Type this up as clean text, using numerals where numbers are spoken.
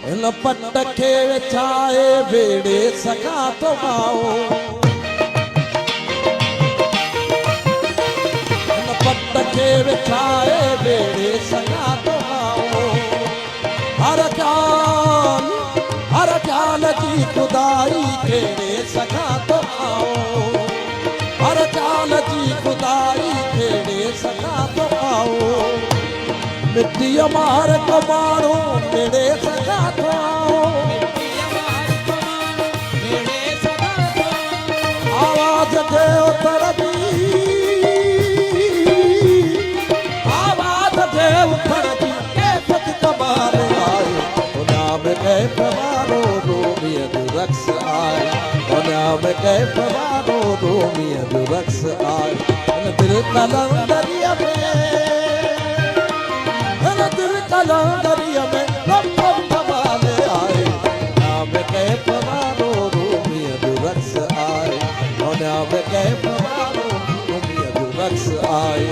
लपट के विछाए बेड़े सखा तो माओ लपट के विछाए बेड़े सखा तो माओ हर ख्याल जी खुदाई खेड़े सखा तो माओ हर ख्याल जी खुदाई खेड़े सखा तो माओ मिट्टी मार कमाणो मेरे सखा तो आवाज दे उतरदी आवाज दे उतरदी के पति कमाल आए नाम के प्रमाणो रोमिया दुरक्ष आए नाम के प्रमाणो रोमिया दुरक्ष आए दिल कलंदरिया में कलंदरिया में कमाले आए नाम के प्रमाणो रोमिया दुरक्ष आए नाम के प्रमाणो रोमिया दुरक्ष आए